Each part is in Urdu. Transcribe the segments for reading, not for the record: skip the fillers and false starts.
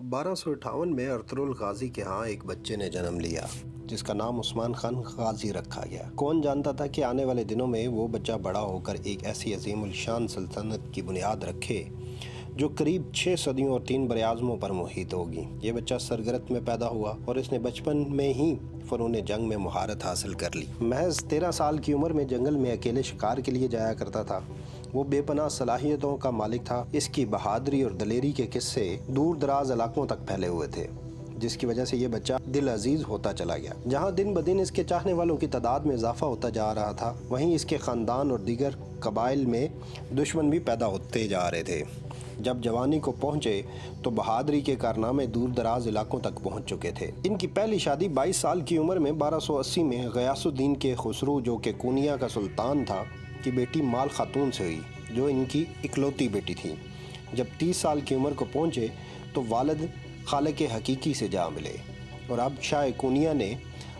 1258 میں ارطغرل غازی کے ہاں ایک بچے نے جنم لیا جس کا نام عثمان خان غازی رکھا گیا۔ کون جانتا تھا کہ آنے والے دنوں میں وہ بچہ بڑا ہو کر ایک ایسی عظیم الشان سلطنت کی بنیاد رکھے جو قریب 6 صدیوں اور 3 براعظموں پر محیط ہوگی۔ یہ بچہ سرگرت میں پیدا ہوا اور اس نے بچپن میں ہی فنون جنگ میں مہارت حاصل کر لی۔ محض 13 سال کی عمر میں جنگل میں اکیلے شکار کے لیے جایا کرتا تھا۔ وہ بے پناہ صلاحیتوں کا مالک تھا۔ اس کی بہادری اور دلیری کے قصے دور دراز علاقوں تک پھیلے ہوئے تھے، جس کی وجہ سے یہ بچہ دل عزیز ہوتا چلا گیا۔ جہاں دن بدن اس کے چاہنے والوں کی تعداد میں اضافہ ہوتا جا رہا تھا، وہیں اس کے خاندان اور دیگر قبائل میں دشمن بھی پیدا ہوتے جا رہے تھے۔ جب جوانی کو پہنچے تو بہادری کے کارنامے دور دراز علاقوں تک پہنچ چکے تھے۔ ان کی پہلی شادی 22 سال کی عمر میں 1280 میں غیاث الدین کے خسرو، جو کہ کونیا کا سلطان تھا، کی بیٹی مال خاتون سے ہوئی، جو ان کی اکلوتی بیٹی تھی۔ جب 30 سال کی عمر کو پہنچے تو والد خالق حقیقی سے جا ملے اور اب شاہ کونیا نے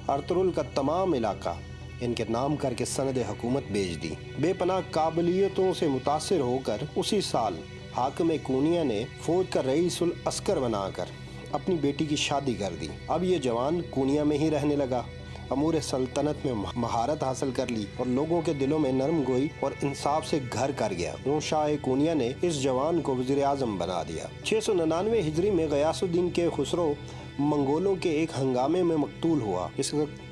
ارطغرل کا تمام علاقہ ان کے نام کر کے سند حکومت بھیج دی۔ بے پناہ قابلیتوں سے متاثر ہو کر اسی سال حاکم کونیا نے فوج کا رئیس العسکر بنا کر اپنی بیٹی کی شادی کر دی۔ اب یہ جوان کونیا میں ہی رہنے لگا، امور سلطنت میں مہارت حاصل کر لی اور لوگوں کے دلوں میں نرم گوئی اور انصاف سے گھر کر گیا۔ شاہ کونیا نے اس جوان کو وزیر اعظم بنا دیا۔ 699 ہجری میں غیاث الدین کے خسرو منگولوں کے ایک ہنگامے میں مقتول ہوا۔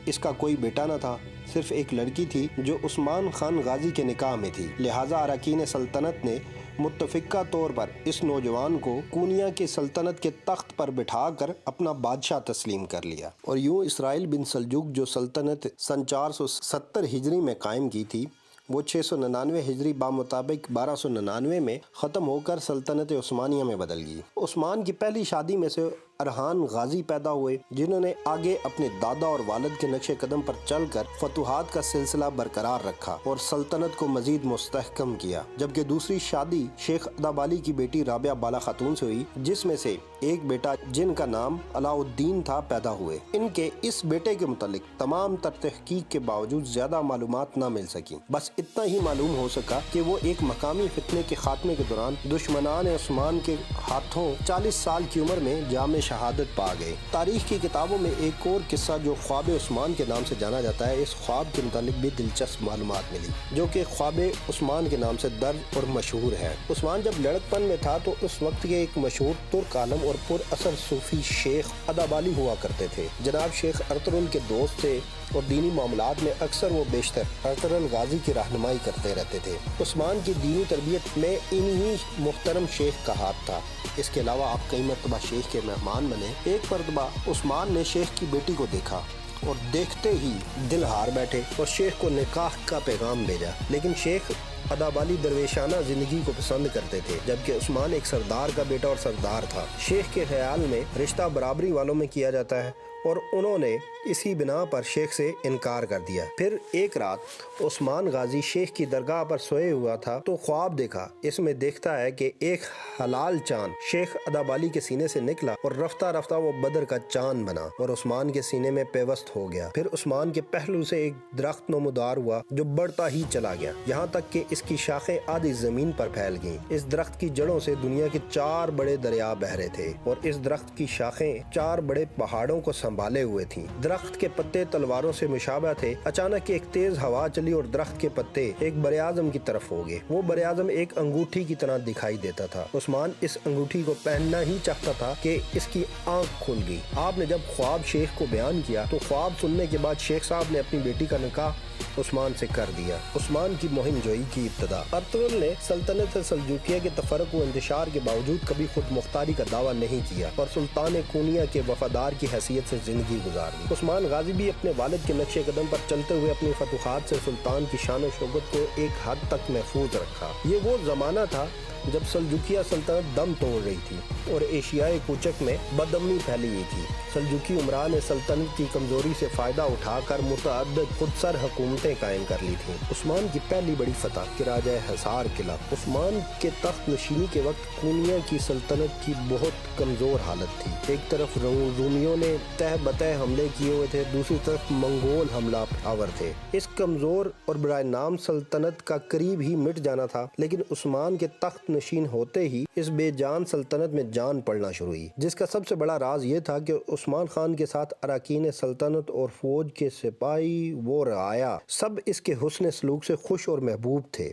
اس کا کوئی بیٹا نہ تھا، صرف ایک لڑکی تھی جو عثمان خان غازی کے نکاح میں تھی۔ لہٰذا اراکین سلطنت نے متفقہ طور پر اس نوجوان کو کونیا کی سلطنت کے تخت پر بٹھا کر اپنا بادشاہ تسلیم کر لیا، اور یوں اسرائیل بن سلجوق جو سلطنت سن 470 ہجری میں قائم کی تھی، وہ 699 ہجری بمطابق 1299 میں ختم ہو کر سلطنت عثمانیہ میں بدل گئی۔ عثمان کی پہلی شادی میں سے ارحان غازی پیدا ہوئے، جنہوں نے آگے اپنے دادا اور والد کے نقش قدم پر چل کر فتوحات کا سلسلہ برقرار رکھا اور سلطنت کو مزید مستحکم کیا۔ جبکہ دوسری شادی شیخ ادابالی کی بیٹی رابعہ بالا خاتون سے ہوئی، جس میں سے ایک بیٹا جن کا نام علاء الدین تھا پیدا ہوئے۔ ان کے اس بیٹے کے متعلق تمام تر تحقیق کے باوجود زیادہ معلومات نہ مل سکیں۔ بس اتنا ہی معلوم ہو سکا کہ وہ ایک مقامی فتنے کے خاتمے کے دوران دشمنان عثمان کے ہاتھوں 40 سال کی عمر میں جام شہادت پا گئے۔ تاریخ کی کتابوں میں ایک اور قصہ جو خواب عثمان کے نام سے جانا جاتا ہے، اس خواب کے متعلق بھی دلچسپ معلومات ملی، جو کہ خواب عثمان کے نام سے درج اور مشہور ہے۔ عثمان جب لڑکپن میں تھا تو اس وقت کے ایک مشہور ترک عالم اور پر اثر صوفی شیخ ادابالی ہوا کرتے تھے۔ جناب شیخ ارطغرل کے دوست تھے اور دینی معاملات میں اکثر وہ بیشتر ارطغرل غازی کی رہنمائی کرتے رہتے تھے۔ عثمان کی دینی تربیت میں انہی محترم شیخ کا ہاتھ تھا۔ اس کے علاوہ آپ کئی مرتبہ شیخ کے مہمان بنے۔ ایک مرتبہ عثمان نے شیخ کی بیٹی کو دیکھا اور دیکھتے ہی دل ہار بیٹھے اور شیخ کو نکاح کا پیغام بھیجا، لیکن شیخ ادابالی درویشانہ زندگی کو پسند کرتے تھے، جبکہ عثمان ایک سردار کا بیٹا اور سردار تھا۔ شیخ کے خیال میں رشتہ برابری والوں میں کیا جاتا ہے اور انہوں نے اسی بنا پر شیخ سے انکار کر دیا۔ پھر ایک رات عثمان غازی شیخ کی درگاہ پر سوئے ہوا تھا تو خواب دیکھا۔ اس میں دیکھتا ہے کہ ایک حلال چاند شیخ ادابالی کے سینے سے نکلا اور رفتہ رفتہ وہ بدر کا چاند بنا اور عثمان کے سینے میں پیوست ہو گیا۔ پھر عثمان کے پہلو سے ایک درخت نمودار ہوا جو بڑھتا ہی چلا گیا، یہاں تک کہ اس کی شاخیں آدھی زمین پر پھیل گئیں۔ اس درخت کی جڑوں سے دنیا کے 4 بڑے دریا بہہ رہے تھے اور اس درخت کی شاخیں 4 بڑے پہاڑوں کو سنبھالے ہوئے تھیں۔ درخت کے پتے تلواروں سے مشابہ تھے۔ اچانک ایک تیز ہوا چلی اور درخت کے پتے ایک براعظم کی طرف ہو گئے۔ وہ براعظم ایک انگوٹھی کی طرح دکھائی دیتا تھا۔ عثمان اس انگوٹھی کو پہننا ہی چاہتا تھا کہ اس کی آنکھ کھل گئی۔ آپ نے جب خواب شیخ کو بیان کیا تو خواب سننے کے بعد شیخ صاحب نے اپنی بیٹی کا نکاح عثمان سے کر دیا۔ عثمان کی مہم جوئی کی ابتدا۔ ارطغرل نے سلطنت سلجوقیہ کے تفرق و انتشار کے باوجود کبھی خود مختاری کا دعویٰ نہیں کیا اور سلطان کونیا کے وفادار کی حیثیت سے زندگی گزار دی۔ عثمان غازی بھی اپنے والد کے نقش قدم پر چلتے ہوئے اپنی فتوحات سے سلطان کی شان و شوکت کو ایک حد تک محفوظ رکھا۔ یہ وہ زمانہ تھا جب سلجوقیہ سلطنت دم توڑ رہی تھی اور ایشیائے کوچک میں بدامنی پھیلی ہوئی تھی۔ سلجوقی عمران نے سلطنت کی کمزوری سے فائدہ اٹھا کر متعدد خود سر حکومتیں قائم کر لی تھیں۔ عثمان کی پہلی بڑی فتح قراجہ حصار قلعہ۔ عثمان کے تخت نشینی کے وقت کونیا کی سلطنت کی بہت کمزور حالت تھی۔ ایک طرف رومیوں نے تہ بتہ حملے کیے ہوئے تھے، دوسری طرف منگول حملہ آور تھے۔ اس کمزور اور برائے نام سلطنت کا قریب ہی مٹ جانا تھا، لیکن عثمان کے تخت نشین ہوتے ہی اس بے جان سلطنت میں جان پڑنا شروع ہوئی، جس کا سب سے بڑا راز یہ تھا کہ عثمان خان کے ساتھ اراکین سلطنت اور فوج کے سپاہی و رعایا سب اس کے حسن سلوک سے خوش اور محبوب تھے۔